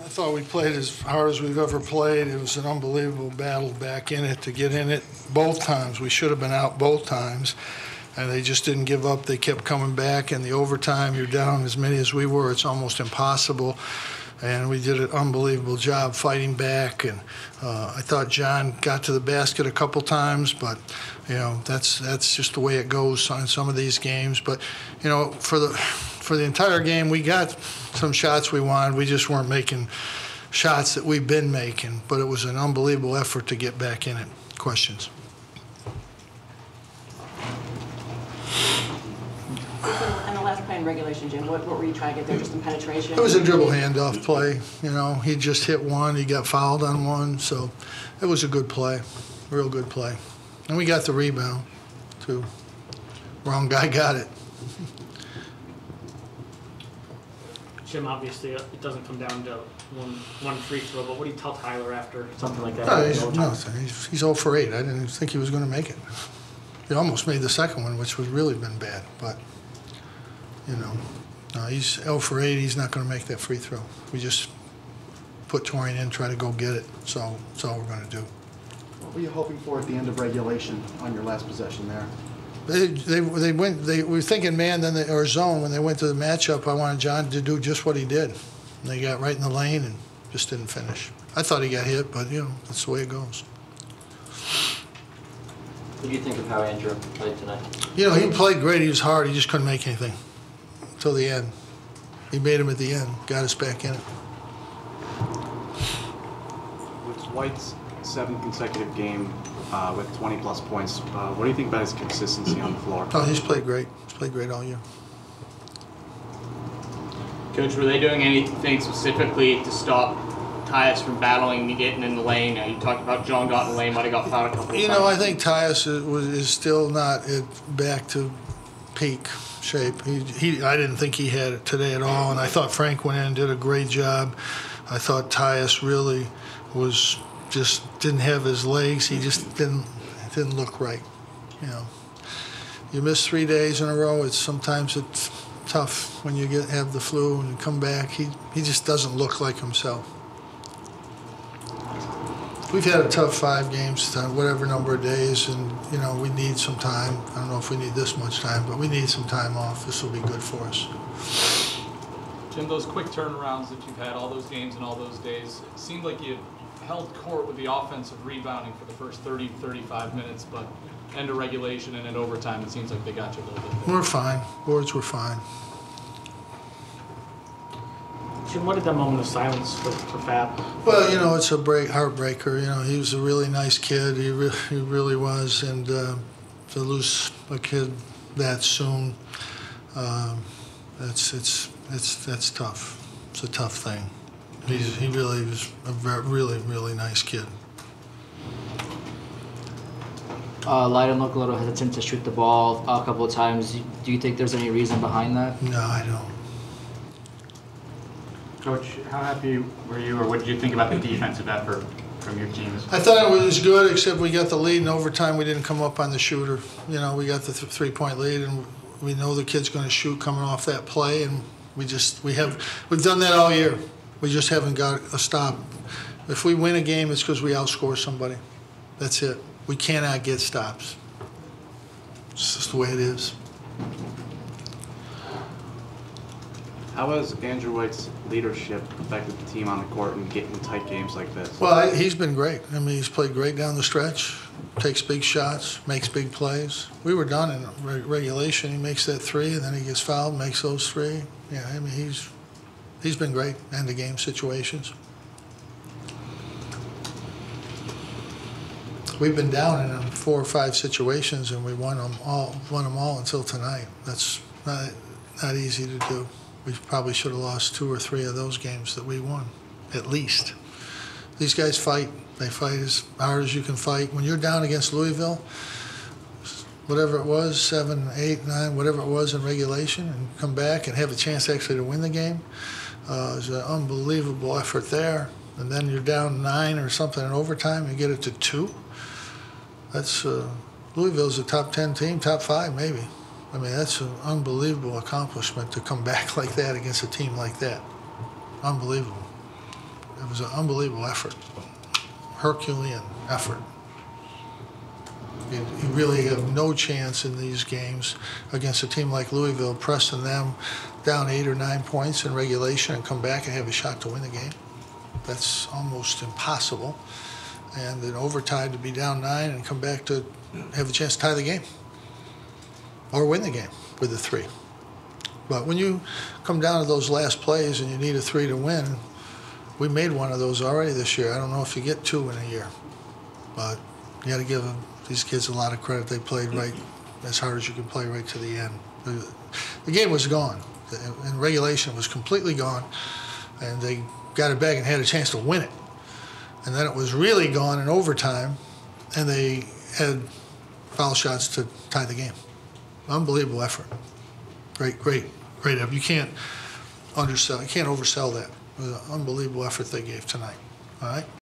I thought we played as hard as we've ever played. It was an unbelievable battle back in it to get in it both times. We should have been out both times, and they just didn't give up. They kept coming back. In the overtime, you're down as many as we were. It's almost impossible. And we did an unbelievable job fighting back. And I thought John got to the basket a couple times, but that's just the way it goes in some of these games. But for the entire game, we got some shots we wanted. We just weren't making shots that we've been making. But it was an unbelievable effort to get back in it. Questions? And the last play in regulation, Jim, what were you trying to get there? Just some penetration? It was a dribble handoff play. He just hit one. He got fouled on one. So it was a good play, real good play. And we got the rebound, too. Wrong guy got it. Jim, obviously, it doesn't come down to one free throw, but what do you tell Tyler after something like that? He's 0 for 8. I didn't think he was going to make it. He almost made the second one, which would really been bad. But, he's 0 for 8. He's not going to make that free throw. We just put Torian in, try to go get it. So that's all we're going to do. What were you hoping for at the end of regulation on your last possession there? They were thinking man or zone. When they went to the matchup, I wanted John to do just what he did. And they got right in the lane and just didn't finish. I thought he got hit, but that's the way it goes. What do you think of how Andrew played tonight? He played great. He was hard. He just couldn't make anything until the end. He made him at the end, got us back in it. With White's 7th consecutive game with 20-plus points, what do you think about his consistency on the floor? Oh, he's played great. He's played great all year. Coach, were they doing anything specifically to stop Tyus from battling and getting in the lane? You talked about John got in the lane, might have got fouled a couple of times. I think Tyus is still not back to peak shape. I didn't think he had it today at all, and I thought Frank went in and did a great job. I thought Tyus really didn't have his legs. He just didn't look right. You miss 3 days in a row. Sometimes it's tough when you have the flu and you come back. He just doesn't look like himself. We've had a tough 5 games, whatever number of days, and we need some time. I don't know if we need this much time, but we need some time off. This will be good for us. Jim, those quick turnarounds that you've had all those games and all those days, it seemed like you held court with the offensive rebounding for the first 30, 35 minutes, but end of regulation and in overtime, it seems like they got you a little bit. We're fine. Boards were fine. Jim, what did that moment of silence for Fab? Well, it's a heartbreaker. He was a really nice kid. He really was, and to lose a kid that soon, that's tough. It's a tough thing. He really was a really, really nice kid. Leiden looked a little hesitant to shoot the ball a couple of times. Do you think there's any reason behind that? No, I don't. Coach, how happy were you, or what did you think about the defensive effort from your teams? I thought it was good, except we got the lead in overtime. We didn't come up on the shooter. We got the 3-point lead, and we know the kid's going to shoot coming off that play, and we've done that all year. We just haven't got a stop. If we win a game, it's because we outscore somebody. That's it. We cannot get stops. It's just the way it is. How has Andrew White's leadership affected the team on the court and getting tight games like this? Well, he's been great. He's played great down the stretch, takes big shots, makes big plays. We were done in regulation. He makes that 3, and then he gets fouled, makes those 3. Yeah, he's been great in the game situations. We've been down in 4 or 5 situations, and we won them all until tonight. That's not easy to do. We probably should have lost 2 or 3 of those games that we won, at least. These guys fight. They fight as hard as you can fight. When you're down against Louisville, whatever it was, 7, 8, 9, whatever it was in regulation, and come back and have a chance actually to win the game, it's an unbelievable effort there. And then you're down 9 or something in overtime, you get it to 2. That's Louisville's a top 10 team, top 5 maybe. That's an unbelievable accomplishment to come back like that against a team like that. Unbelievable. It was an unbelievable effort, Herculean effort. You really have no chance in these games against a team like Louisville, pressing them down 8 or 9 points in regulation and come back and have a shot to win the game. That's almost impossible. And in overtime to be down 9 and come back to have a chance to tie the game or win the game with a 3. But when you come down to those last plays and you need a 3 to win, we made one of those already this year. I don't know if you get 2 in a year, but you got to give these kids a lot of credit. They played right as hard as you can play right to the end. The game was gone. In regulation, it was completely gone, and they got it back and had a chance to win it. And then it was really gone in overtime, and they had foul shots to tie the game. Unbelievable effort. Great effort. You can't undersell, you can't oversell that. It was an unbelievable effort they gave tonight. All right?